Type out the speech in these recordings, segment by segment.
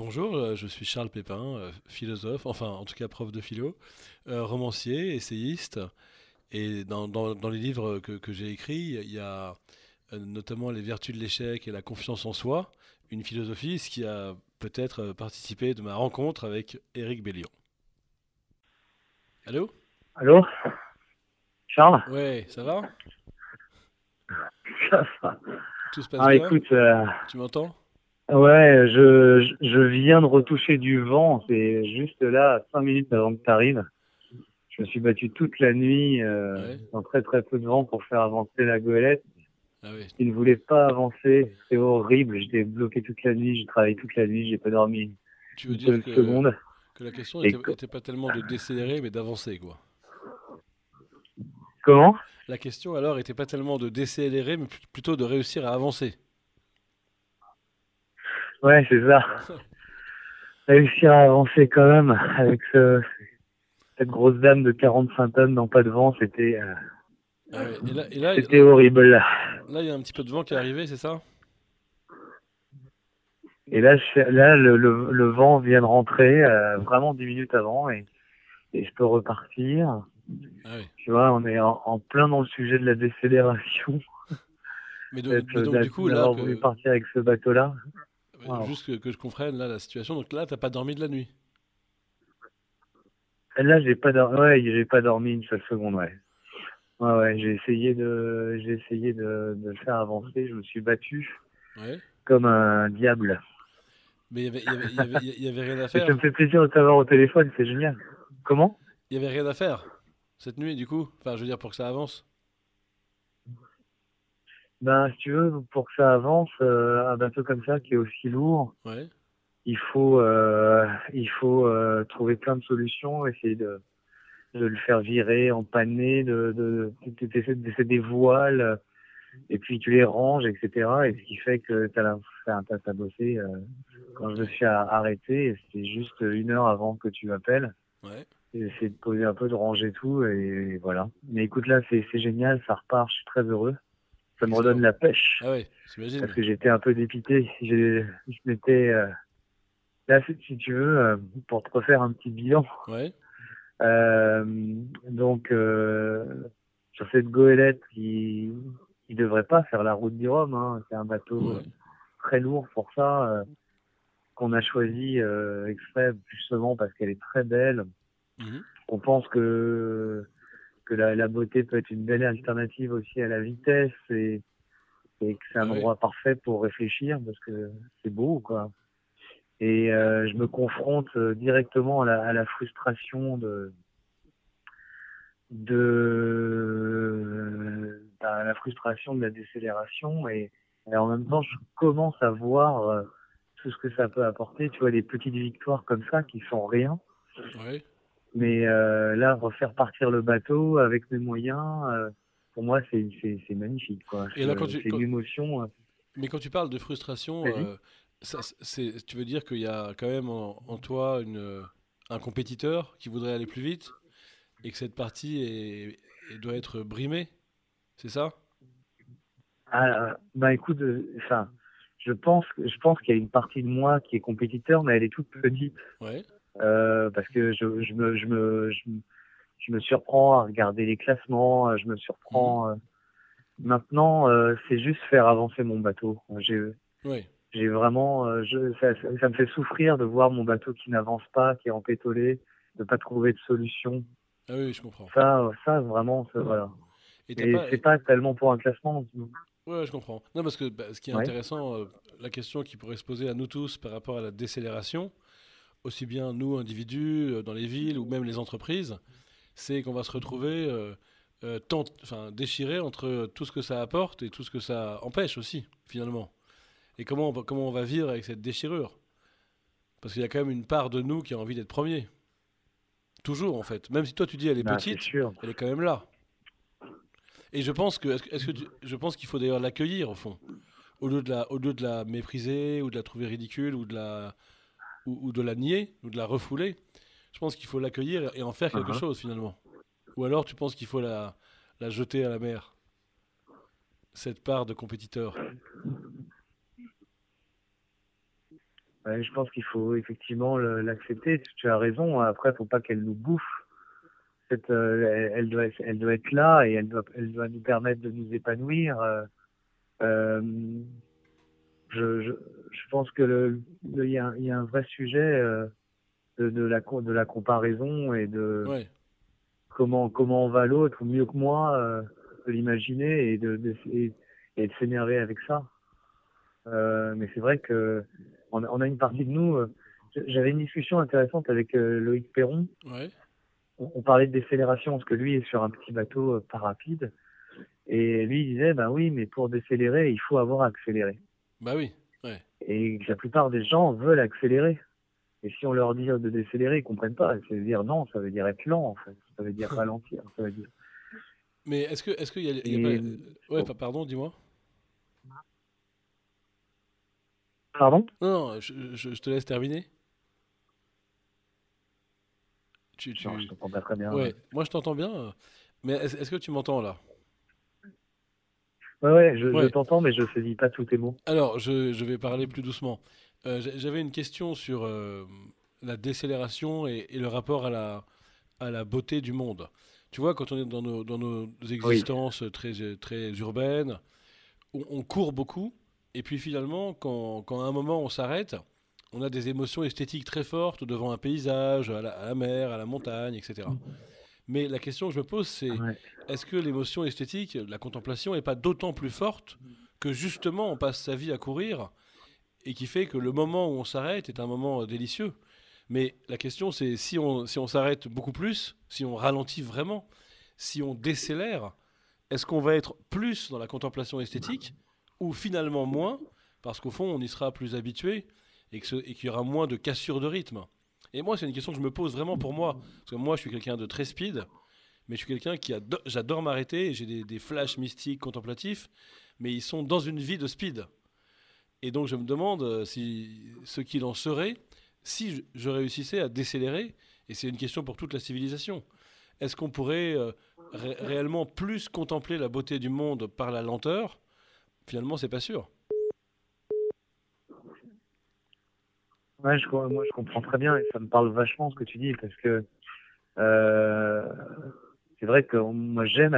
Bonjour, je suis Charles Pépin, philosophe, enfin en tout cas prof de philo, romancier, essayiste. Et dans les livres que j'ai écrits, il y a notamment les vertus de l'échec et la confiance en soi, une philosophie, ce qui a peut-être participé de ma rencontre avec Éric Bellion. Allô? Allô, Charles? Ouais, ça va? Ça va. Tout se passe Ah, bien? écoute, Tu m'entends? ouais, je viens de retoucher du vent. C'est juste là, 5 minutes avant que tu arrives. Je me suis battu toute la nuit Ouais. dans très très peu de vent pour faire avancer la goélette. Ah ouais. Il ne voulait pas avancer. C'est horrible. J'étais bloqué toute la nuit. J'ai travaillé toute la nuit. J'ai pas dormi Tu veux une dire seule seconde. que la question Et était pas tellement de décélérer, mais d'avancer, quoi. comment? La question alors était pas tellement de décélérer, mais plutôt de réussir à avancer. Ouais, c'est ça. Réussir à avancer quand même avec cette grosse dame de 45 tonnes dans pas de vent, Ah ouais. c'était horrible. Là, il y a un petit peu de vent qui est arrivé, c'est ça? Et là, là le vent vient de rentrer vraiment 10 minutes avant et je peux repartir. Ah ouais. Tu vois, on est en plein dans le sujet de la décélération, Mais donc du coup, là, d'avoir voulu partir avec ce bateau-là. Wow. juste que je comprenne là la situation, donc là, t'as pas dormi de la nuit. Et là, j'ai pas dormi une seule seconde, ouais. Ouais, ouais, j'ai essayé de le faire avancer. Je me suis battu Ouais. comme un diable. Mais il y avait rien à Et ça me faire. fait plaisir de t'avoir au téléphone, c'est génial. Comment? Il y avait rien à faire cette nuit, du coup. Enfin, je veux dire, pour que ça avance. Ben, si tu veux, pour que ça avance, un bateau comme ça qui est aussi lourd, Ouais. il faut trouver plein de solutions, essayer de le faire virer, empanner, d'essayer des voiles, et puis tu les ranges, etc. Et ce qui fait que t'as bossé. Quand je me Ouais. suis arrêté, c'était juste 1 heure avant que tu m'appelles. Ouais. J'ai essayé de poser un peu, de ranger tout, et voilà. Mais écoute, là, c'est génial, ça repart, je suis très heureux. Ça me redonne Excellent. la pêche, Ah ouais, parce j'imagine. que j'étais un peu dépité. Je m'étais là, si tu veux, pour te refaire un petit bilan. Ouais. Euh, donc, sur cette goélette qui devrait pas faire la route du Rhum, hein, c'est un bateau Ouais. très lourd pour ça, qu'on a choisi exprès justement parce qu'elle est très belle. Mhm. On pense que la beauté peut être une belle alternative aussi à la vitesse et que c'est Ah un ouais. endroit parfait pour réfléchir parce que c'est beau, quoi. Et je me confronte directement à la frustration à la frustration de la décélération et en même temps je commence à voir tout ce que ça peut apporter, tu vois, des petites victoires comme ça qui sont rien, Ouais. mais là refaire partir le bateau avec mes moyens, pour moi c'est magnifique, quoi. Et là, C'est une émotion. mais quand tu parles de frustration, Vas-y. tu veux dire qu'il y a quand même en toi un compétiteur qui voudrait aller plus vite et que cette partie doit être brimée, c'est ça? Ah, bah écoute, enfin, je pense qu'il y a une partie de moi qui est compétiteur, mais elle est toute petite. Ouais. Parce que je me surprends à regarder les classements, je me Mhm. surprends. Maintenant, c'est juste faire avancer mon bateau. Ouais. J'ai vraiment, ça me fait souffrir de voir mon bateau qui n'avance pas, qui est empétolé, de pas trouver de solution. Ah oui, je comprends. Ça vraiment, voilà. Et t'as Et pas. c'est pas tellement pour un classement. Ouais, je comprends. Non, parce que bah, ce qui est Ouais. intéressant, la question qui pourrait se poser à nous tous par rapport à la décélération, aussi bien nous, individus, dans les villes ou même les entreprises, c'est qu'on va se retrouver enfin, déchiré entre tout ce que ça apporte et tout ce que ça empêche aussi, finalement. Et comment on va vivre avec cette déchirure? Parce qu'il y a quand même une part de nous qui a envie d'être premier. Toujours, en fait. Même si toi, tu dis elle est Ben, c'est petite, sûr. elle est quand même là. Et je pense je pense qu'il faut d'ailleurs l'accueillir, au fond. Au lieu de la mépriser, ou de la trouver ridicule, ou de la nier, ou de la refouler, je pense qu'il faut l'accueillir et en faire quelque Uh-huh. chose, finalement. Ou alors, tu penses qu'il faut la jeter à la mer, cette part de compétiteur. Ouais, je pense qu'il faut effectivement l'accepter. Tu as raison. Après, faut pas qu'elle nous bouffe. Elle doit être là et elle doit nous permettre de nous épanouir. Euh, je pense que il y a un vrai sujet de la comparaison et de Ouais. comment on va l'autre mieux que moi, de l'imaginer et de s'énerver avec ça. Mais c'est vrai que on a une partie de nous. J'avais une discussion intéressante avec Loïc Perron. Ouais. On parlait de décélération parce que lui est sur un petit bateau pas rapide et lui il disait ben oui mais pour décélérer il faut avoir accéléré Bah oui. Ouais. et que la plupart des gens veulent accélérer et si on leur dit de décélérer ils comprennent pas, ça veut dire non, ça veut dire être lent en fait, ça veut dire ralentir, ça veut dire Mais est-ce qu'il y a pas... et Ouais, bon. pardon, dis-moi. Pardon. Non, non, je te laisse terminer. Non, je Tu... t'entends pas très bien. Ouais, moi je t'entends bien. Mais est-ce que tu m'entends là? Ouais, je Ouais. t'entends mais je saisis pas tous tes mots. Alors, je vais parler plus doucement. J'avais une question sur la décélération et le rapport à la beauté du monde. Tu vois, quand on est dans nos Oui. existences très urbaines, on court beaucoup, et puis finalement, quand à un moment on s'arrête, on a des émotions esthétiques très fortes devant un paysage, à la mer, à la montagne, etc. Mais la question que je me pose, c'est Ouais. est-ce que l'émotion esthétique, la contemplation, n'est pas d'autant plus forte que justement on passe sa vie à courir et qui fait que le moment où on s'arrête est un moment délicieux. Mais la question, c'est si on s'arrête beaucoup plus, si on ralentit vraiment, si on décélère, est-ce qu'on va être plus dans la contemplation esthétique ou finalement moins parce qu'au fond, on y sera plus habitué et qu'il y aura moins de cassures de rythme. Et moi, c'est une question que je me pose vraiment pour moi. Parce que moi, je suis quelqu'un de très speed, mais je suis quelqu'un qui adore, j'adore m'arrêter, j'ai des flashs mystiques, contemplatifs, mais ils sont dans une vie de speed. Et donc je me demande si ce qu'il en serait si je réussissais à décélérer, et c'est une question pour toute la civilisation. Est-ce qu'on pourrait réellement plus contempler la beauté du monde par la lenteur? Finalement, c'est pas sûr. Ouais, moi je comprends très bien et ça me parle vachement ce que tu dis parce que euh, c'est vrai que moi j'aime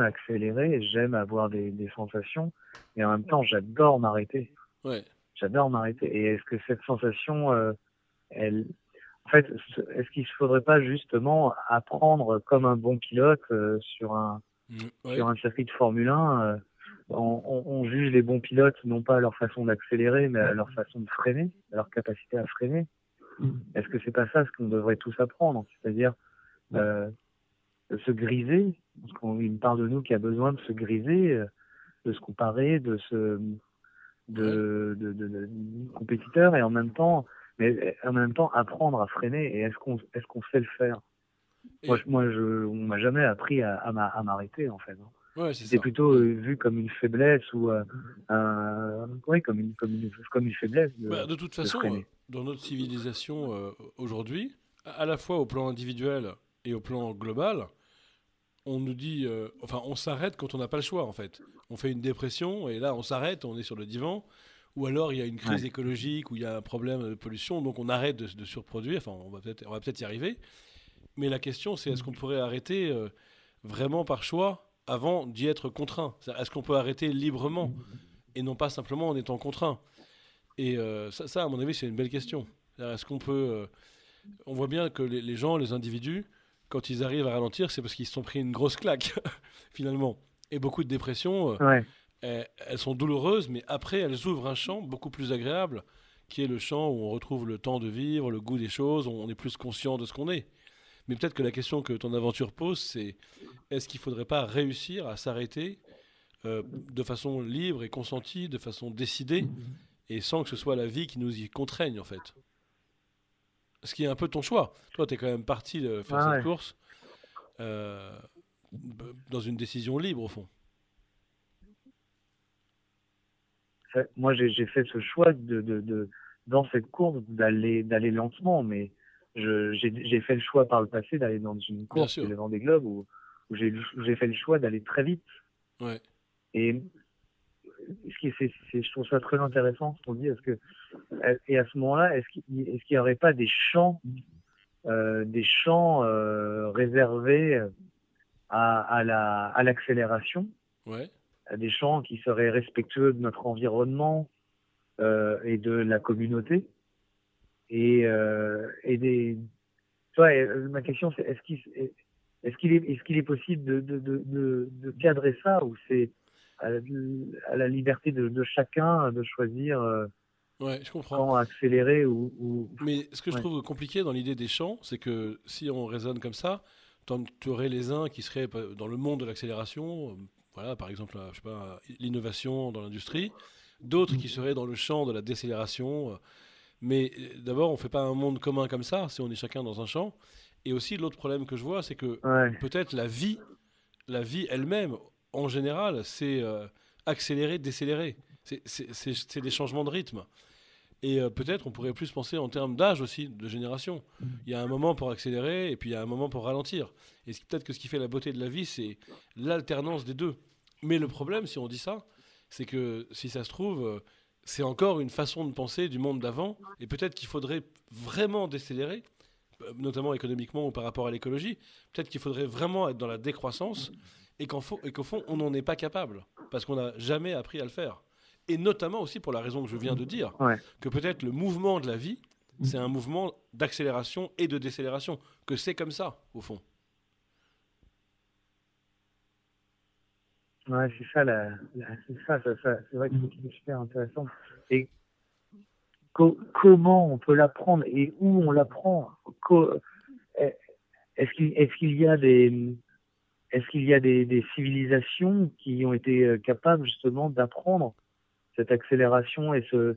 accélérer, j'aime avoir des sensations, et en même temps j'adore m'arrêter. Ouais, J'adore m'arrêter. Et est-ce que cette sensation, elle, en fait, est-ce qu'il ne faudrait pas justement apprendre comme un bon pilote sur ouais, un circuit de Formule 1, on juge les bons pilotes non pas à leur façon d'accélérer, mais à leur façon de freiner, à leur capacité à freiner. Est-ce que c'est pas ça ce qu'on devrait tous apprendre? C'est-à-dire euh, de se griser, parce qu'il me parle de nous qui a besoin de se griser, de se comparer, ouais. de compétiteur, et mais en même temps apprendre à freiner. Et est-ce qu'on sait le faire? Et On m'a jamais appris à m'arrêter en fait, hein. ouais, c'est C'était ça. plutôt vu comme une faiblesse ou oui, comme une faiblesse Bah, de toute de façon, freiner. dans notre civilisation aujourd'hui, à la fois au plan individuel et au plan global, on nous dit, enfin, on s'arrête quand on n'a pas le choix, en fait. On fait une dépression et là, on s'arrête, on est sur le divan. Ou alors, il y a une crise Ouais. écologique ou il y a un problème de pollution, donc on arrête de surproduire. Enfin, on va peut-être y arriver. Mais la question, c'est est-ce qu'on pourrait arrêter vraiment par choix avant d'y être contraint? Est-ce qu'on peut arrêter librement et non pas simplement en étant contraint? Et ça, à mon avis, c'est une belle question. Est-ce qu'on peut on voit bien que les gens, les individus, quand ils arrivent à ralentir, c'est parce qu'ils se sont pris une grosse claque, finalement. Et beaucoup de dépressions, Ouais. elles sont douloureuses, mais après, elles ouvrent un champ beaucoup plus agréable, qui est le champ où on retrouve le temps de vivre, le goût des choses, on est plus conscient de ce qu'on est. Mais peut-être que la question que ton aventure pose, c'est est-ce qu'il ne faudrait pas réussir à s'arrêter de façon libre et consentie, de façon décidée, et sans que ce soit la vie qui nous y contraigne, en fait? Ce qui est un peu ton choix. Toi, tu es quand même parti faire Ouais, cette ouais. course euh, dans une décision libre, au fond. Moi, j'ai fait ce choix dans cette course d'aller lentement, mais j'ai fait le choix par le passé d'aller dans une Bien course qui est sûr. le Vendée Globe où j'ai fait le choix d'aller très vite. Ouais. Et je trouve ça très intéressant ce qu'on dit. Et à ce moment-là, est-ce qu'il y aurait pas des champs réservés à l'accélération, Ouais. des champs qui seraient respectueux de notre environnement et de la communauté et des. Tu vois, ma question c'est est-ce qu'il est possible de cadrer ça ou c'est à la liberté de chacun de choisir Ouais, je comprends. quand accélérer ou... Mais ce que je Ouais. trouve compliqué dans l'idée des champs, c'est que si on raisonne comme ça, tu aurais les uns qui seraient dans le monde de l'accélération, voilà, par exemple, je sais pas, l'innovation dans l'industrie, d'autres qui seraient dans le champ de la décélération. Mais d'abord, on ne fait pas un monde commun comme ça, si on est chacun dans un champ. Et aussi, l'autre problème que je vois, c'est que Ouais. peut-être la vie elle-même, en général, c'est accélérer, décélérer. C'est des changements de rythme. Et peut-être on pourrait plus penser en termes d'âge aussi, de génération. Il y a un moment pour accélérer et puis il y a un moment pour ralentir. Et peut-être que ce qui fait la beauté de la vie, c'est l'alternance des deux. Mais le problème, si on dit ça, c'est que si ça se trouve, c'est encore une façon de penser du monde d'avant. Et peut-être qu'il faudrait vraiment décélérer, notamment économiquement ou par rapport à l'écologie. Peut-être qu'il faudrait vraiment être dans la décroissance et qu'au fond, on n'en est pas capable. Parce qu'on n'a jamais appris à le faire. Et notamment aussi pour la raison que je viens de dire, Ouais. que peut-être le mouvement de la vie, c'est un mouvement d'accélération et de décélération, que c'est comme ça, au fond. Ouais, c'est ça, c'est vrai que c'est super intéressant. Et comment on peut l'apprendre et où on l'apprend? Est-ce qu'il y a des civilisations qui ont été capables justement d'apprendre cette accélération et ce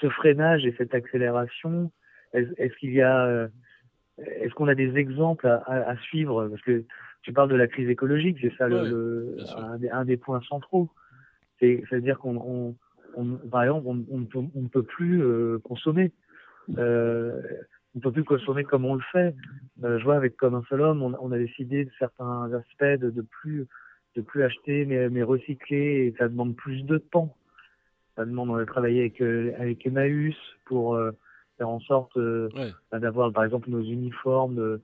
freinage et cette accélération? Est-ce qu'on a des exemples à suivre? Parce que tu parles de la crise écologique, c'est ça Ouais, bien sûr. un des points centraux. C'est-à-dire par exemple, on ne peut plus consommer. Euh, on ne peut plus consommer comme on le fait. Je vois avec Comme un seul homme, on a décidé de certains aspects de plus acheter mais recycler, et ça demande plus de temps. Ça demande de travailler avec Emmaüs pour faire en sorte Ouais. d'avoir par exemple nos uniformes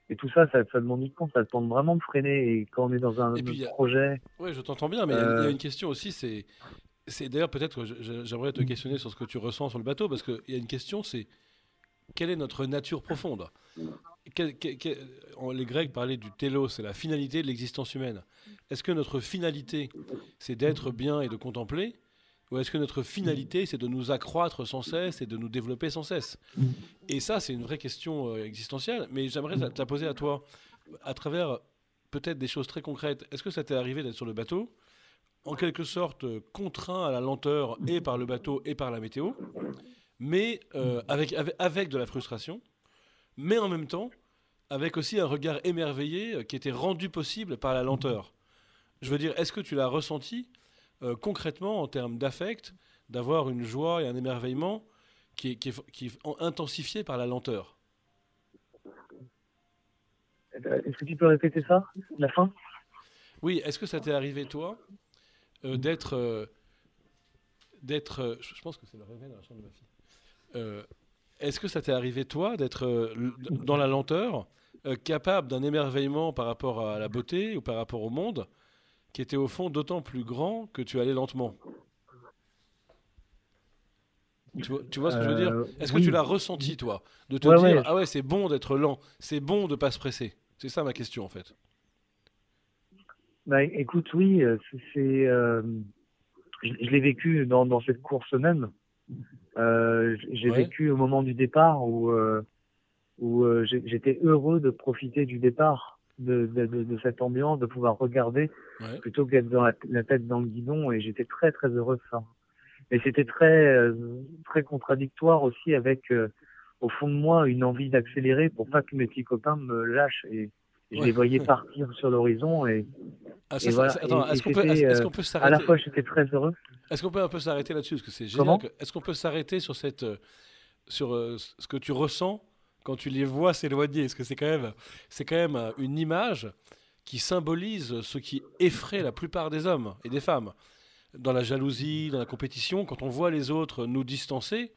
et tout ça, ça demande du temps, ça demande vraiment de freiner. Et quand on est dans un Et puis, projet, ouais, je t'entends bien, mais il y a euh, une question aussi, c'est d'ailleurs peut-être que j'aimerais te questionner sur ce que tu ressens sur le bateau, parce qu'il y a une question, c'est quelle est notre nature profonde? Les Grecs parlaient du télos, c'est la finalité de l'existence humaine. Est-ce que notre finalité, c'est d'être bien et de contempler? Ou est-ce que notre finalité, c'est de nous accroître sans cesse et de nous développer sans cesse? Et ça, c'est une vraie question existentielle, mais j'aimerais te la poser à toi, à travers peut-être des choses très concrètes. Est-ce que ça t'est arrivé d'être sur le bateau, en quelque sorte contraint à la lenteur et par le bateau et par la météo, mais avec de la frustration, mais en même temps, avec aussi un regard émerveillé qui était rendu possible par la lenteur? Je veux dire, est-ce que tu l'as ressenti concrètement en termes d'affect, d'avoir une joie et un émerveillement qui est intensifié par la lenteur? est-ce que tu peux répéter ça, la fin? Oui, est-ce que ça t'est arrivé, toi, je pense que c'est le réveil dans la chambre de ma fille. Est-ce que ça t'est arrivé, toi, d'être dans la lenteur, capable d'un émerveillement par rapport à la beauté ou par rapport au monde, qui était au fond d'autant plus grand que tu allais lentement? Tu vois ce que je veux dire? Est-ce que tu Oui, l'as ressenti, toi, de te ouais, dire, ouais. ah ouais, c'est bon d'être lent, c'est bon de pas se presser? C'est ça ma question, en fait. Bah, écoute, oui, je l'ai vécu dans cette course même. J'ai Ouais, vécu au moment du départ où j'étais heureux de profiter du départ, de cette ambiance, de pouvoir regarder ouais. plutôt que d'être dans la tête dans le guidon, et j'étais très très heureux de ça. Mais c'était très contradictoire aussi avec au fond de moi une envie d'accélérer pour pas que mes petits copains me lâchent, et je Ouais. les voyais partir sur l'horizon, Ah, et voilà, attends, et c'était est-ce qu'on peut à la s'arrêter? fois j'étais très heureux. Est-ce qu'on peut un peu s'arrêter là-dessus? Parce que c'est génial. Comment? Est-ce qu'on peut s'arrêter sur ce que tu ressens quand tu les vois s'éloigner? Parce que c'est quand même une image qui symbolise ce qui effraie la plupart des hommes et des femmes. dans la jalousie, dans la compétition, quand on voit les autres nous distancer,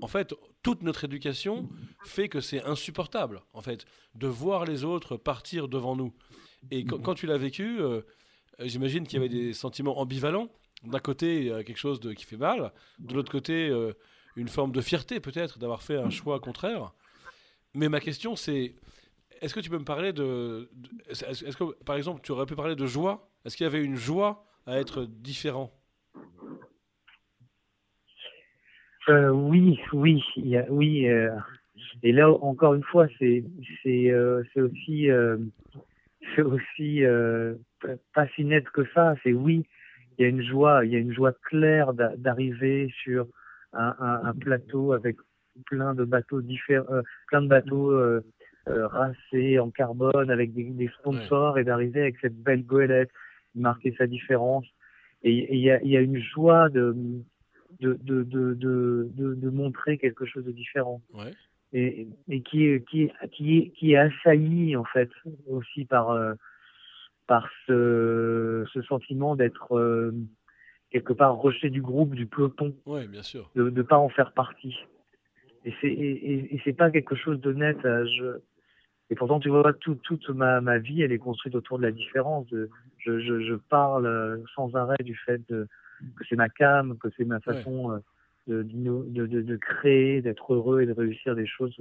en fait, toute notre éducation fait que c'est insupportable, en fait, de voir les autres partir devant nous. Et quand tu l'as vécu, j'imagine qu'il y avait des sentiments ambivalents. D'un côté, quelque chose qui fait mal. De l'autre côté, une forme de fierté peut-être d'avoir fait un choix contraire. Mais ma question, c'est, est-ce que tu peux me parler est-ce que, par exemple, tu aurais pu parler de joie? Est-ce qu'il y avait une joie à être différent? Oui, oui, oui. Et là, encore une fois, c'est aussi c'est aussi pas si net que ça. C'est oui, il y a une joie claire d'arriver sur un plateau avec plein de bateaux différents, plein de bateaux racés en carbone avec des Ouais, sponsors et d'arriver avec cette belle goélette, marquer sa différence. Et il y a une joie de montrer quelque chose de différent ouais, et qui est assailli en fait aussi par ce sentiment d'être quelque part rejeté du groupe, du peloton, ouais, bien sûr. de ne pas en faire partie. Et c'est pas quelque chose de net. Et pourtant, tu vois, toute ma vie, elle est construite autour de la différence. Je parle sans arrêt du fait que c'est ma came, que c'est ma Ouais. façon de créer, d'être heureux et de réussir des choses.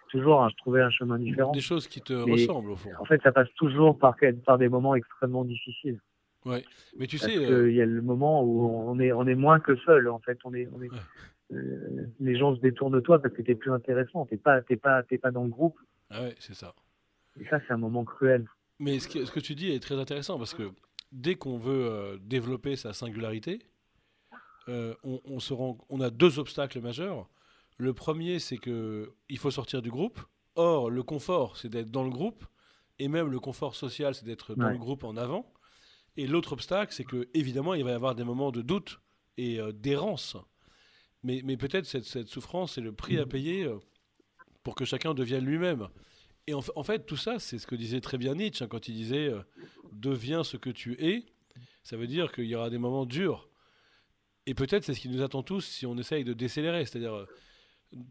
Toujours, hein, je trouvais un chemin Des différent. choses qui te Mais ressemblent au fond. en fait, ça passe toujours par des moments extrêmement difficiles. Ouais. Mais tu sais, Parce qu'il y a le moment où on est moins que seul. En fait, ouais. les gens se détournent de toi parce que t'es plus intéressant. T'es pas dans le groupe. Ah ouais, c'est ça. Et ça, c'est un moment cruel. Mais ce que tu dis est très intéressant parce que dès qu'on veut développer sa singularité, on a deux obstacles majeurs. Le premier, c'est que il faut sortir du groupe. Or, le confort, c'est d'être dans le groupe, et même le confort social, c'est d'être dans le Ouais. groupe en avant. Et l'autre obstacle, c'est que évidemment, il va y avoir des moments de doute et d'errance. Mais peut-être cette souffrance, c'est le prix à payer pour que chacun devienne lui-même. Et en fait, tout ça, c'est ce que disait très bien Nietzsche, hein, quand il disait deviens ce que tu es. Ça veut dire qu'il y aura des moments durs. Et peut-être c'est ce qui nous attend tous si on essaye de décélérer. C'est-à-dire,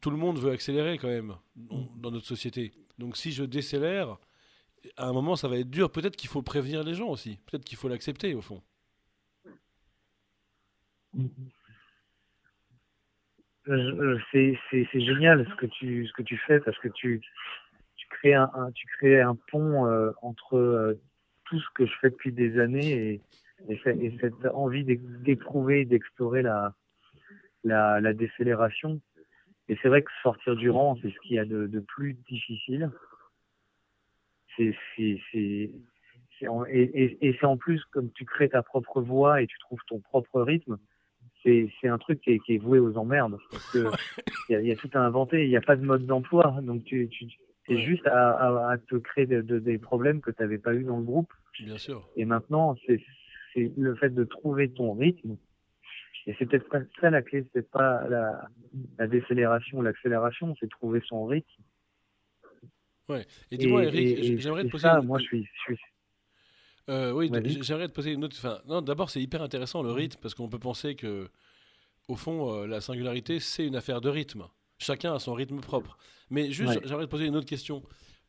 tout le monde veut accélérer quand même dans notre société. Donc si je décélère, à un moment, ça va être dur. Peut-être qu'il faut prévenir les gens aussi. Peut-être qu'il faut l'accepter au fond. C'est génial ce que tu fais parce que tu crées un pont entre tout ce que je fais depuis des années et cette envie d'éprouver, d'explorer la décélération. Et c'est vrai que sortir du rang, c'est ce qu'il y a de plus difficile. C'est, c'est, c'est, et c'est en plus, comme tu crées ta propre voix et tu trouves ton propre rythme, c'est un truc qui est voué aux emmerdes. Parce que il y a tout à inventer, il n'y a pas de mode d'emploi. Donc c'est Ouais, juste à te créer des problèmes que tu n'avais pas eu dans le groupe. bien sûr. Et maintenant, c'est le fait de trouver ton rythme. Et c'est peut-être pas ça la clé, c'est peut-être pas la décélération, l'accélération, c'est trouver son rythme. Ouais. Et dis-moi, Eric, j'aimerais te Et poser ça, moi, je suis, oui, vas-y. j'aimerais te poser une autre. Enfin, non, d'abord, c'est hyper intéressant le rythme parce qu'on peut penser que, au fond, la singularité, c'est une affaire de rythme. Chacun a son rythme propre. Mais juste, Ouais, j'aimerais te poser une autre question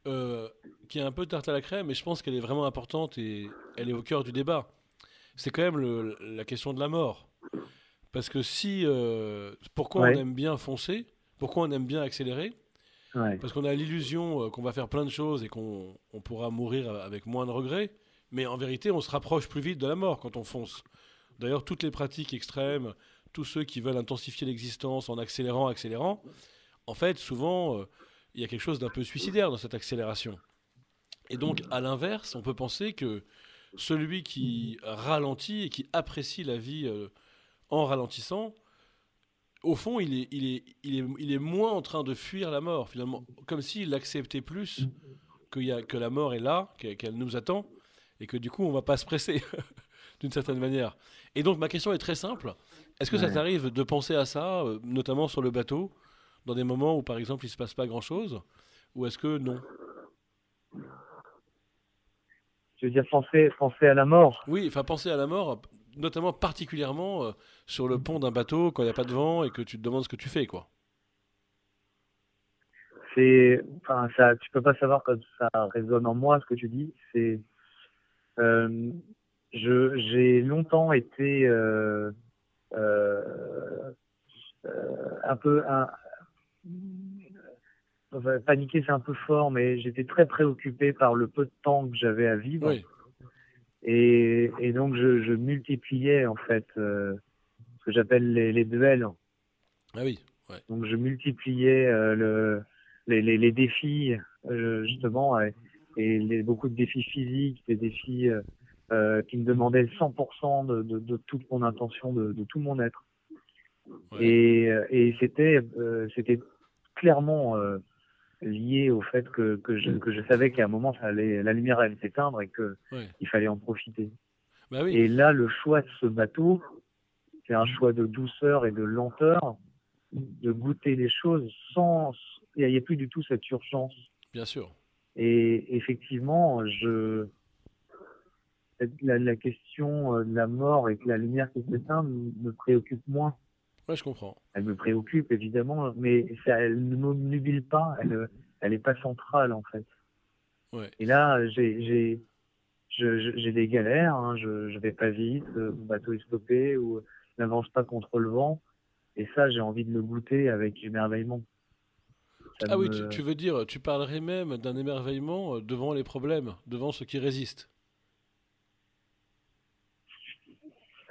euh, qui est un peu tarte à la crème, mais je pense qu'elle est vraiment importante et elle est au cœur du débat. C'est quand même la question de la mort. Parce que si, pourquoi on ouais, aime bien foncer, pourquoi on aime bien accélérer? ouais, Parce qu'on a l'illusion qu'on va faire plein de choses et qu'on pourra mourir avec moins de regrets. Mais en vérité, on se rapproche plus vite de la mort quand on fonce. D'ailleurs, toutes les pratiques extrêmes, tous ceux qui veulent intensifier l'existence en accélérant, accélérant, en fait, souvent, il y a quelque chose d'un peu suicidaire dans cette accélération. Et donc, à l'inverse, on peut penser que celui qui ralentit et qui apprécie la vie en ralentissant, au fond, il est moins en train de fuir la mort, finalement, comme s'il acceptait plus que la mort est là, qu'elle nous attend, et que du coup, on va pas se presser, d'une certaine manière. Et donc, ma question est très simple. Est-ce que ça ouais. t'arrive de penser à ça, notamment sur le bateau, dans des moments où, par exemple, il se passe pas grand-chose, ou est-ce que non? Je veux dire, penser à la mort. Oui, enfin, penser à la mort, notamment particulièrement sur le pont d'un bateau quand il n'y a pas de vent et que tu te demandes ce que tu fais, quoi. Enfin, ça, tu peux pas savoir comme ça résonne en moi ce que tu dis. Euh, j'ai longtemps été euh, un peu, enfin, paniqué, c'est un peu fort, mais j'étais très préoccupé par le peu de temps que j'avais à vivre. Oui. Et donc, je multipliais, en fait, ce que j'appelle les duels. Ah oui. Ouais. Donc, je multipliais les défis, justement, beaucoup de défis physiques, des défis qui me demandaient 100% de toute mon intention, de tout mon être. Ouais. Et c'était clairement lié au fait que je savais qu'à un moment, la lumière allait s'éteindre et Ouais. qu'il fallait en profiter. Bah oui. Et là, le choix de ce bateau, c'est un choix de douceur et de lenteur, de goûter les choses sans. Il n'y a plus du tout cette urgence. Bien sûr. Et effectivement, la question de la mort et que la lumière qui s'éteint me préoccupe moins. Ouais, je comprends. Elle me préoccupe évidemment, mais elle ne m'obnubile pas. Elle est pas centrale en fait. Ouais. Et là, j'ai des galères. Hein, je vais pas vite, mon bateau est stoppé ou n'avance pas contre le vent. Et ça, j'ai envie de le goûter avec émerveillement. Ça Ah oui, me. tu veux dire, tu parlerais même d'un émerveillement devant les problèmes, devant ce qui résiste.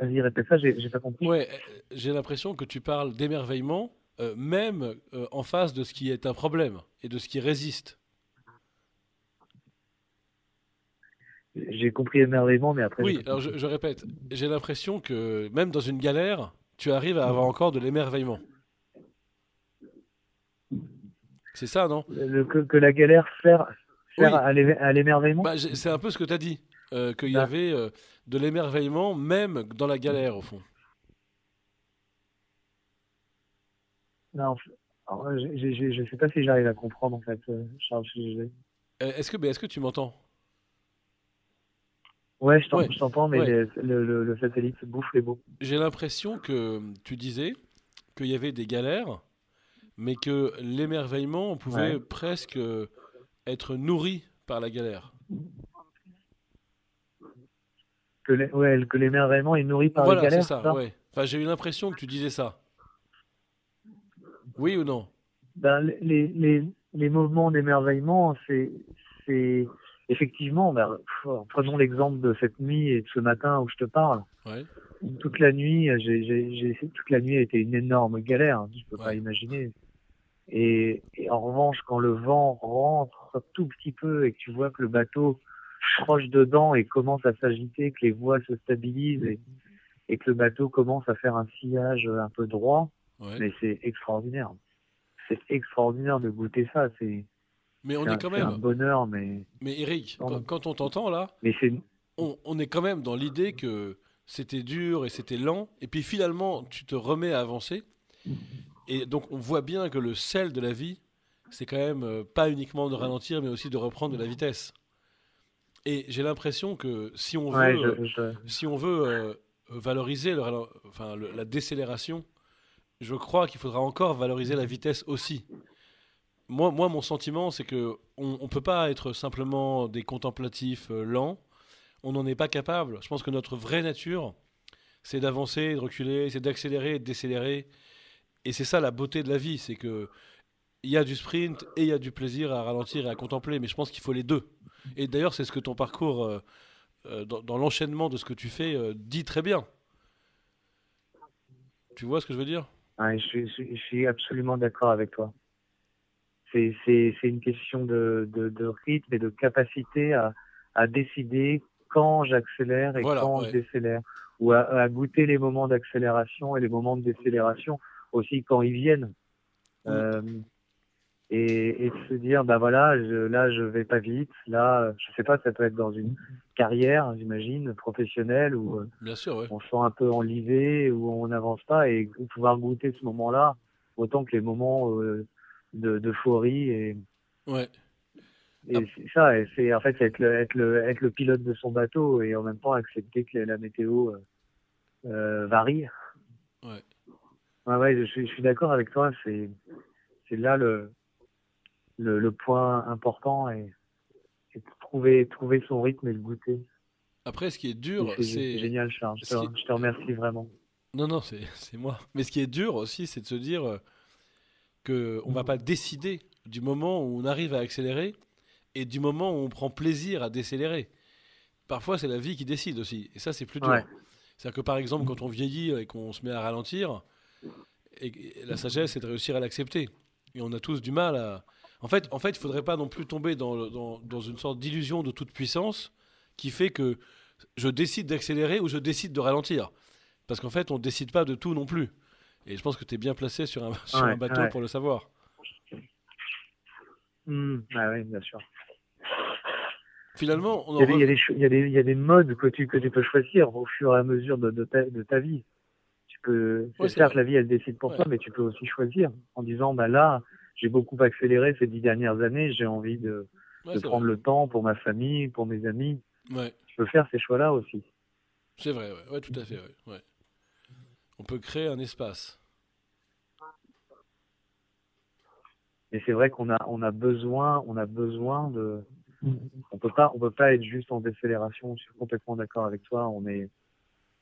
Vas-y, répète ça. J'ai pas compris. Ouais, j'ai l'impression que tu parles d'émerveillement, même en face de ce qui est un problème et de ce qui résiste. J'ai compris émerveillement, mais après j'ai Oui, pas alors compris. je répète, j'ai l'impression que même dans une galère, tu arrives à avoir encore de l'émerveillement. C'est ça, non? Que la galère sert Oui, à l'émerveillement. bah, c'est un peu ce que tu as dit, qu'il y Bah, avait de l'émerveillement même dans la galère, au fond. non, alors, je sais pas si j'arrive à comprendre en fait, Charles. Est-ce que tu m'entends? Ouais, Ouais, je t'entends, mais ouais. le satellite bouffe les mots. J'ai l'impression que tu disais qu'il y avait des galères, mais que l'émerveillement pouvait Ouais. presque être nourri par la galère. Ouais, que l'émerveillement est nourri par les Voilà, c'est galères, c'est ça, ça? ouais. Enfin, j'ai eu l'impression que tu disais ça. Oui ou non? Ben, les moments d'émerveillement, c'est effectivement, ben, prenons l'exemple de cette nuit et de ce matin où je te parle. Ouais, Toute la nuit, toute la nuit a été une énorme galère, hein, je peux pas ouais. imaginer. Et en revanche, quand le vent rentre un tout petit peu et que tu vois que le bateau croche dedans et commence à s'agiter, que les voiles se stabilisent et que le bateau commence à faire un sillage un peu droit, Ouais. mais c'est extraordinaire. C'est extraordinaire de goûter ça. Mais on est quand C'est un même. bonheur, mais Mais Eric, non, non. quand on t'entend là, Mais c'est on est quand même dans l'idée que c'était dur et c'était lent, et puis finalement tu te remets à avancer, et donc on voit bien que le sel de la vie, c'est quand même pas uniquement de ralentir, mais aussi de reprendre de la vitesse. Et j'ai l'impression que ouais, si on veut valoriser la décélération, je crois qu'il faudra encore valoriser la vitesse aussi. Moi, mon sentiment, c'est que on peut pas être simplement des contemplatifs lents. On n'en est pas capable. Je pense que notre vraie nature, c'est d'avancer, de reculer, c'est d'accélérer et de décélérer. Et c'est ça la beauté de la vie, c'est que il y a du sprint et il y a du plaisir à ralentir et à contempler. Mais je pense qu'il faut les deux. Et d'ailleurs, c'est ce que ton parcours, dans l'enchaînement de ce que tu fais, dit très bien. Tu vois ce que je veux dire? ouais, je suis absolument d'accord avec toi. C'est une question de rythme et de capacité à décider quand j'accélère et Voilà, quand je ouais. décélère, ou à goûter les moments d'accélération et les moments de décélération aussi quand ils viennent. Mm, Euh, et de se dire, bah voilà, là je vais pas vite, là, je sais pas, ça peut être dans une carrière, j'imagine, professionnelle, où bien sûr, ouais. on se sent un peu enlivé, où on n'avance pas, et pouvoir goûter ce moment-là, autant que les moments d'euphorie Ouais. Ah, et c'est ça, et c'est en fait être le pilote de son bateau et en même temps accepter que la météo. varie. Ouais. Ouais, je suis d'accord avec toi. C'est là le point important et trouver son rythme et le goûter. Après, ce qui est Et dur, c'est génial, Charles. ce qui... Je te remercie vraiment. Non, non, c'est moi. Mais ce qui est dur aussi, c'est de se dire que on va pas décider du moment où on arrive à accélérer et du moment où on prend plaisir à décélérer. Parfois, c'est la vie qui décide aussi. Et ça, c'est plus Ouais, dur. C'est-à-dire que par exemple, quand on vieillit et qu'on se met à ralentir, et la sagesse, c'est de réussir à l'accepter. Et on a tous du mal à. Il faudrait pas non plus tomber dans une sorte d'illusion de toute puissance qui fait que je décide d'accélérer ou je décide de ralentir. Parce qu'en fait, on décide pas de tout non plus. Et je pense que tu es bien placé sur sur un bateau ouais. pour le savoir. Ah oui, bien sûr. Finalement, on Il y en a des, il y a revient. des, cho- il y a des modes que tu peux choisir au fur et à mesure de ta vie. Tu peux, Ouais, c'est c'est certes, vrai. la vie, elle décide pour Ouais, toi, mais tu peux aussi choisir en disant, bah là, j'ai beaucoup accéléré ces 10 dernières années, j'ai envie ouais de c'est vrai. prendre le temps pour ma famille, pour mes amis. Ouais, Tu peux faire ces choix-là aussi. c'est vrai. Ouais, ouais, tout à fait. Ouais, ouais. On peut créer un espace. Et c'est vrai on a besoin on peut pas être juste en décélération. Je suis complètement d'accord avec toi. Et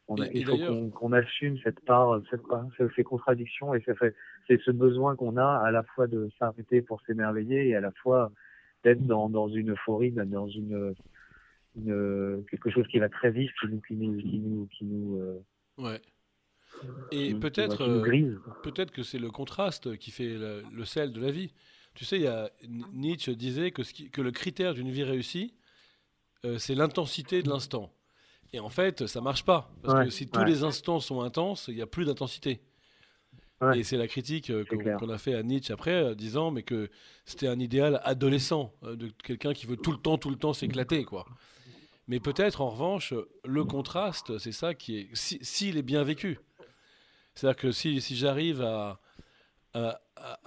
Il faut d'ailleurs, qu'on assume ces contradictions et c'est ce besoin qu'on a à la fois de s'arrêter pour s'émerveiller et à la fois d'être dans une euphorie, dans quelque chose qui va très vite, ouais. Et qui nous grise. peut-être que c'est le contraste qui fait le sel de la vie. Tu sais, Nietzsche disait que le critère d'une vie réussie, c'est l'intensité de l'instant. Et en fait, ça marche pas. Parce Ouais, que si tous ouais, les instants sont intenses, il n'y a plus d'intensité. ouais, Et c'est la critique c'est clair. qu'on a fait à Nietzsche après, disant mais que c'était un idéal adolescent, de quelqu'un qui veut tout le temps s'éclater, quoi. Mais peut-être, en revanche, le contraste, c'est ça qui est... S'il est bien vécu. C'est-à-dire que si j'arrive à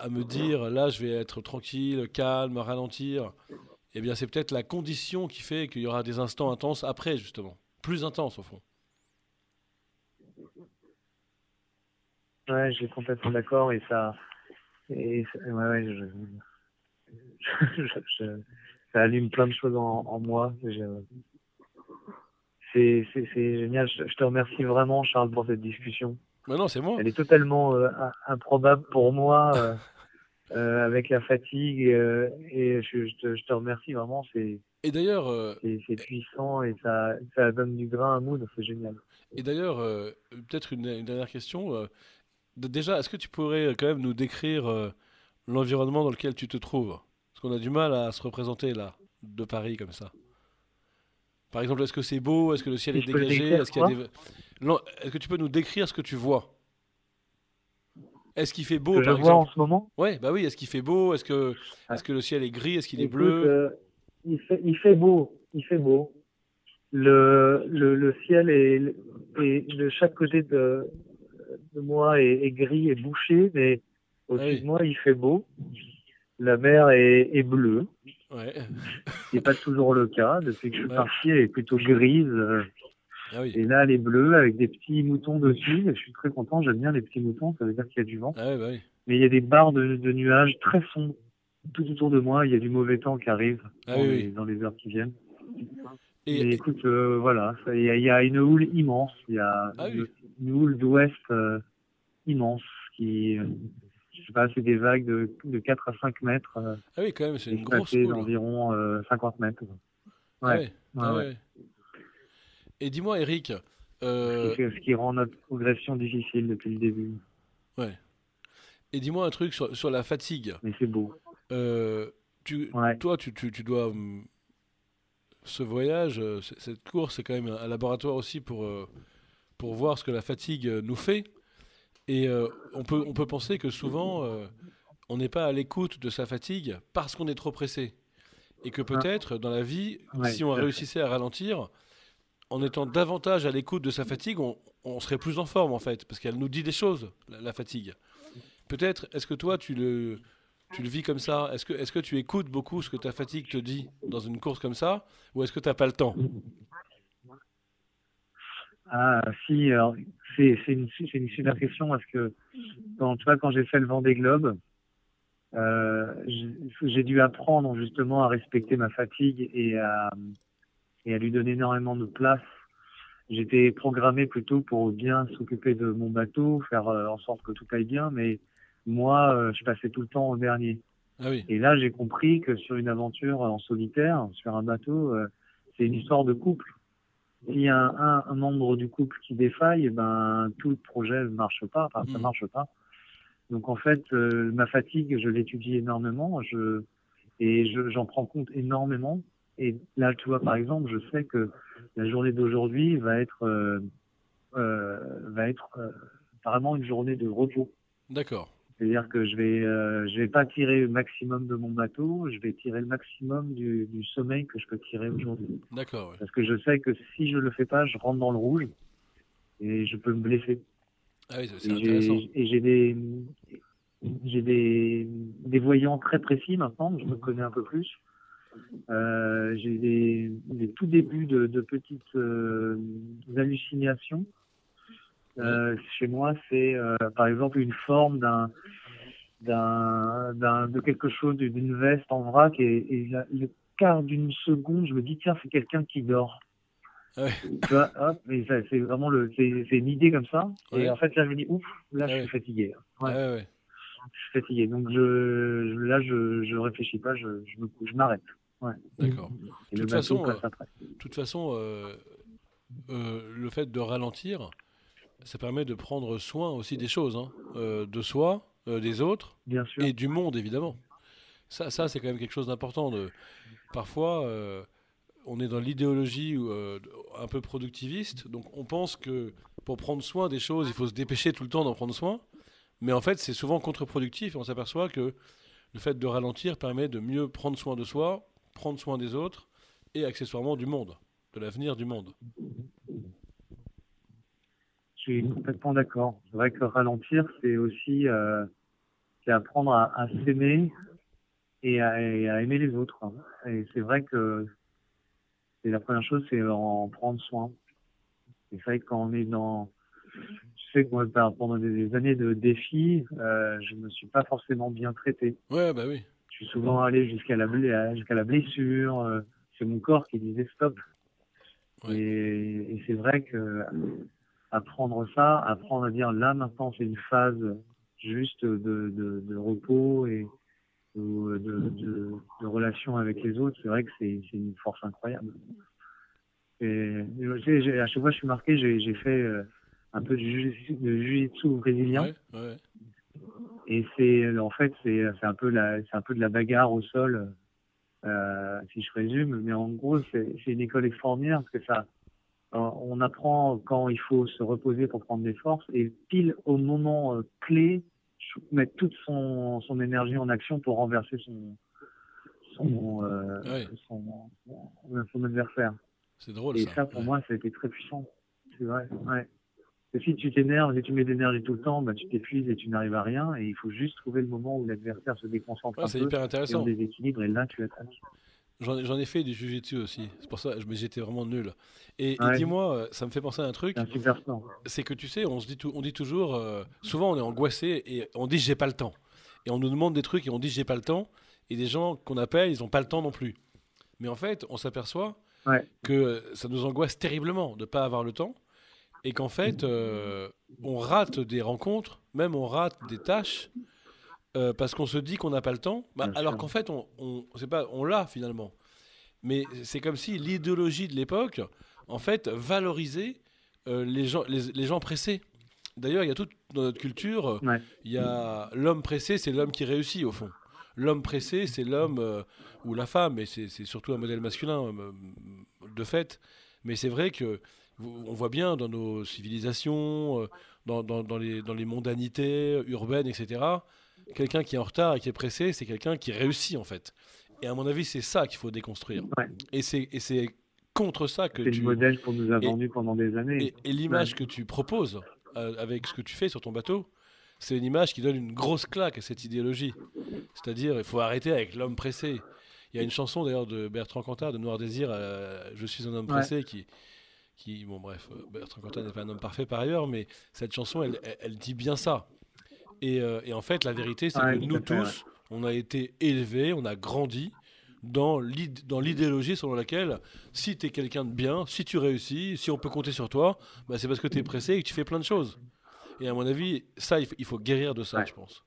me dire, là, je vais être tranquille, calme, ralentir, eh bien, c'est peut-être la condition qui fait qu'il y aura des instants intenses après, justement. Plus intenses, au fond. Ouais, je suis complètement d'accord ouais, je- ça allume plein de choses en moi. C'est génial. Je te remercie vraiment, Charles, pour cette discussion. Maintenant, c'est moi. Elle est totalement improbable pour moi avec la fatigue et je te remercie vraiment. Et d'ailleurs, C'est puissant et ça donne du grain à moudre. C'est génial. peut-être une dernière question. Déjà, est-ce que tu pourrais quand même nous décrire l'environnement dans lequel tu te trouves? Parce qu'on a du mal à se représenter là, de Paris comme ça. Par exemple, est-ce que c'est beau? Est-ce que le ciel Si est je peux le dégagé? décrire, Est-ce qu'il y a quoi? des... Est-ce que tu peux nous décrire ce que tu vois? Est-ce qu'il fait Ce beau, que je par vois en exemple? ce moment. Ouais, bah oui, est-ce qu'il fait beau? Ah, Est-ce que le ciel est gris? Est-ce qu'il est écoute, bleu? il fait beau. Il fait beau. Le ciel est de chaque côté de moi est gris et bouché, mais Ah au-dessus de oui, moi, il fait beau. La mer est bleue, ouais, ce qui n'est pas toujours le cas. Depuis que je suis ouais, parti, elle est plutôt grise. ah oui, Et là, elle est bleue avec des petits moutons dessus. Et je suis très content, j'aime bien les petits moutons, ça veut dire qu'il y a du vent. ah ouais, bah oui, Mais il y a des barres de nuages très sombres tout autour de moi. Il y a du mauvais temps qui arrive ah oui, oui. dans les heures qui viennent. Mais Et- écoute, voilà, il y a une houle immense. Il y a ah oui, une houle d'ouest immense qui, je sais pas, c'est des vagues de 4 à 5 mètres, ah oui, quand même, c'est une grosse espacées houle. d'environ 50 mètres. Ah Ouais, ouais, ouais, ah ouais. ouais. Et dis-moi, Eric, Ce qui rend notre progression difficile depuis le début. ouais. Et dis-moi un truc sur la fatigue. Mais c'est beau. Euh, tu, Ouais. toi, tu dois ce voyage, cette course, c'est quand même un laboratoire aussi pour voir ce que la fatigue nous fait. Et on peut penser que souvent, on n'est pas à l'écoute de sa fatigue parce qu'on est trop pressé. Et que Ah, peut-être, dans la vie, ouais, si on tout à fait. réussissait à ralentir, en étant davantage à l'écoute de sa fatigue, on serait plus en forme, en fait, parce qu'elle nous dit des choses, la fatigue. Peut-être, est-ce que toi, tu le vis comme ça? Est-ce que tu écoutes beaucoup ce que ta fatigue te dit dans une course comme ça? Ou est-ce que tu n'as pas le temps? Ah, si, alors, c'est une super question parce que tu vois, quand j'ai fait le Vendée Globe, j'ai dû apprendre justement à respecter ma fatigue et à lui donner énormément de place. J'étais programmé plutôt pour bien s'occuper de mon bateau, faire en sorte que tout aille bien, mais moi, je passais tout le temps au dernier. Ah oui, Et là, j'ai compris que sur une aventure en solitaire, sur un bateau, c'est une histoire de couple. S'il y a un membre du couple qui défaille, eh ben tout le projet ne marche pas, enfin ça marche pas. Donc en fait, ma fatigue, je l'étudie énormément, j'en prends compte énormément. Et là, tu vois, par exemple, je sais que la journée d'aujourd'hui va être vraiment une journée de repos. d'accord, C'est-à-dire que je vais pas tirer le maximum de mon bateau, je vais tirer le maximum du sommeil que je peux tirer aujourd'hui. d'accord, ouais. Parce que je sais que si je le fais pas, je rentre dans le rouge et je peux me blesser. Ah oui, c'est Et intéressant. j'ai des voyants très précis maintenant, je me connais un peu plus. J'ai des tout débuts de petites hallucinations. Ouais, Chez moi, c'est par exemple une forme de quelque chose, d'une veste en vrac, et le quart d'une seconde, je me dis, tiens, c'est quelqu'un qui dort. ah ouais, Tu vois, hop, et ça, c'est vraiment c'est une idée comme ça. Et ouais, en fait, là, je me dis, ouf, là, ah je suis ouais, fatigué. ah Ouais, ouais, ouais. je suis fatigué. Donc, là, je réfléchis pas, je me couche, je m'arrête. Ouais. D'accord. Et De le toute bateau façon, passe après. toute façon le fait de ralentir, ça permet de prendre soin aussi des choses, hein, de soi, des autres Bien sûr. et du monde évidemment. Ça c'est quand même quelque chose d'important. Parfois, on est dans l'idéologie un peu productiviste, donc on pense que pour prendre soin des choses, il faut se dépêcher tout le temps d'en prendre soin. Mais en fait, c'est souvent contre-productif et on s'aperçoit que le fait de ralentir permet de mieux prendre soin de soi, prendre soin des autres et accessoirement du monde, de l'avenir du monde. Je suis complètement d'accord. C'est vrai que ralentir, c'est aussi c'est apprendre à s'aimer et à aimer les autres. Et c'est vrai que la première chose, c'est en prendre soin. Et c'est vrai que quand on est dans... Je sais que moi, pendant des années de défis, je me suis pas forcément bien traité. Ouais, bah oui. Je suis souvent allé jusqu'à la blessure. C'est mon corps qui disait stop. Ouais. Et c'est vrai que apprendre ça, apprendre à dire là maintenant c'est une phase juste de repos et de relation avec les autres, c'est vrai que c'est une force incroyable. Et tu sais, à chaque fois que je suis marqué, j'ai fait un peu de jiu-jitsu brésilien. Ouais, ouais. Et en fait, c'est un peu de la bagarre au sol, si je résume. Mais en gros, c'est une école extraordinaire parce que on apprend quand il faut se reposer pour prendre des forces et pile au moment clé, mettre toute son énergie en action pour renverser son, euh, Ouais. son adversaire. C'est drôle Et ça. ça, pour Ouais. moi, ça a été très puissant. C'est vrai, ouais. Et si tu t'énerves et tu mets de l'énergie tout le temps, bah, tu t'épuises et tu n'arrives à rien. Et il faut juste trouver le moment où l'adversaire se déconcentre Ouais, un c'est peu hyper et en intéressant. déséquilibre. Et là, tu attaques. J'en ai fait du jujitsu aussi. C'est pour ça, mais j'étais vraiment nul. Et Ouais, dis-moi, ça me fait penser à un c'est un truc. super sport. C'est que tu sais, on dit toujours, souvent on est angoissé et on dit j'ai pas le temps. Et on nous demande des trucs et on dit j'ai pas le temps. Et des gens qu'on appelle, ils ont pas le temps non plus. Mais en fait, on s'aperçoit Ouais, que ça nous angoisse terriblement de pas avoir le temps. Et qu'en fait, on rate des rencontres, même on rate des tâches, parce qu'on se dit qu'on n'a pas le temps. Bah, bien alors sûr. qu'en fait, c'est pas, on l'a finalement. Mais c'est comme si l'idéologie de l'époque, en fait, valorisait les gens pressés. D'ailleurs, il y a tout dans notre culture, Ouais, il y a l'homme pressé, c'est l'homme qui réussit au fond. L'homme pressé, c'est l'homme ou la femme, et c'est surtout un modèle masculin de fait. Mais c'est vrai que on voit bien dans nos civilisations, dans les mondanités urbaines, etc. Quelqu'un qui est en retard et qui est pressé, c'est quelqu'un qui réussit en fait. Et à mon avis, c'est ça qu'il faut déconstruire. ouais. Et c'est contre ça que C'est le tu... modèle qu'on nous a Et, vendu pendant des années. et Ouais, l'image que tu proposes avec ce que tu fais sur ton bateau, c'est une image qui donne une grosse claque à cette idéologie. C'est-à-dire, il faut arrêter avec l'homme pressé. Il y a une chanson d'ailleurs de Bertrand Cantat, de Noir Désir, Je suis un homme ouais, pressé, bon bref, Bertrand Cantat n'est pas un homme parfait par ailleurs, mais cette chanson, elle dit bien ça. Et en fait, la vérité, c'est que Ouais, tout nous à fait, ouais. tous, on a été élevés, on a grandi dans l'idéologie selon laquelle si tu es quelqu'un de bien, si tu réussis, si on peut compter sur toi, bah, c'est parce que tu es pressé et que tu fais plein de choses. Et à mon avis, ça, il faut guérir de ça, Ouais, je pense.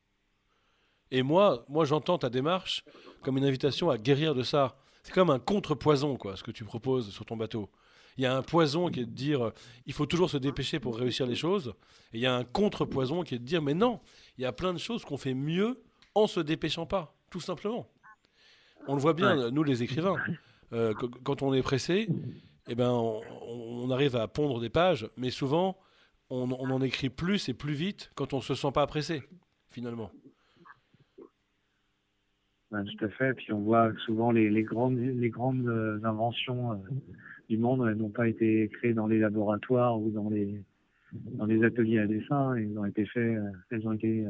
Et moi j'entends ta démarche comme une invitation à guérir de ça. C'est comme un contre-poison, quoi, ce que tu proposes sur ton bateau. Il y a un poison qui est de dire il faut toujours se dépêcher pour réussir les choses. Et il y a un contre-poison qui est de dire mais non, il y a plein de choses qu'on fait mieux en se dépêchant pas, tout simplement. On le voit ouais, bien, nous les écrivains. Quand on est pressé, eh ben, on arrive à pondre des pages, mais souvent, on en écrit plus et plus vite quand on se sent pas pressé, finalement. ouais, tout à fait. Puis on voit que souvent les grandes inventions du monde, elles n'ont pas été créées dans les laboratoires ou dans les ateliers à dessin. Elles ont été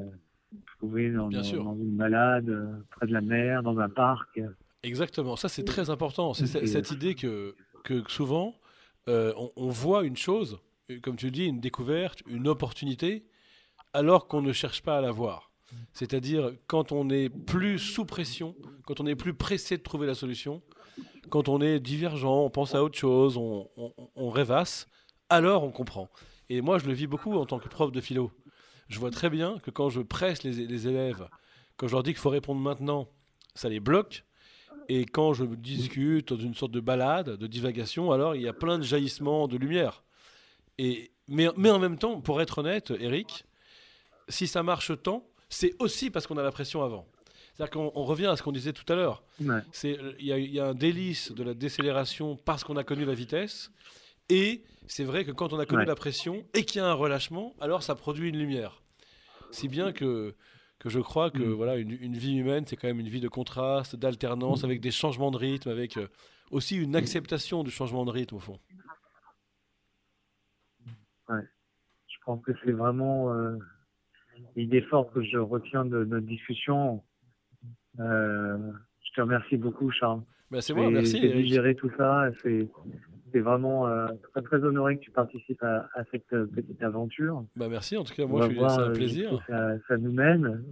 trouvées dans, Bien dans, sûr. dans une balade, près de la mer, dans un parc. Exactement. Ça, c'est très important. C'est Et, cette idée que souvent, on voit une chose, comme tu le dis, une découverte, une opportunité, alors qu'on ne cherche pas à la voir. C'est-à-dire quand on est plus sous pression, quand on est plus pressé de trouver la solution, quand on est divergent, on pense à autre chose, on rêvasse, alors on comprend. Et moi, je le vis beaucoup en tant que prof de philo. Je vois très bien que quand je presse les élèves, quand je leur dis qu'il faut répondre maintenant, ça les bloque. Et quand je discute dans une sorte de balade, de divagation, alors il y a plein de jaillissements de lumière. Mais en même temps, pour être honnête, Eric, si ça marche tant, c'est aussi parce qu'on a la pression avant. C'est-à-dire qu'on revient à ce qu'on disait tout à l'heure. ouais, Il y a un délice de la décélération parce qu'on a connu la vitesse. Et c'est vrai que quand on a connu ouais. la pression et qu'il y a un relâchement, alors ça produit une lumière. Si bien que je crois que Mm. voilà, une vie humaine, c'est quand même une vie de contraste, d'alternance, avec des changements de rythme, avec aussi une acceptation du changement de rythme, au fond. Ouais. Je pense que c'est vraiment l'idée forte que je retiens de notre discussion. Je te remercie beaucoup, Charles. Ben, c'est Je moi, vais, merci je vais Eric. digérer tout ça. C'est vraiment très, très honoré que tu participes à cette petite aventure. Ben, merci, en tout cas, On moi, va voir c'est un jusqu'où plaisir. ça nous mène.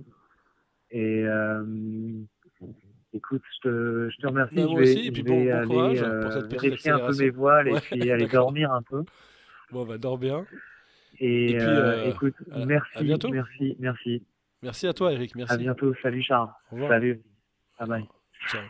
Et écoute, je te Ben, remercie. Je moi aussi, vais, et puis je bon, vais bon aller courage pour cette petite vérifier un peu mes accélération. voiles et Ouais, puis aller d'accord. dormir un peu. Bon, ben, dors bien. Et Et puis, écoute, à merci, bientôt. merci, merci. Merci à toi, Eric, À merci. bientôt. Salut, Charles. Au revoir. Salut. Bye bye. Ciao.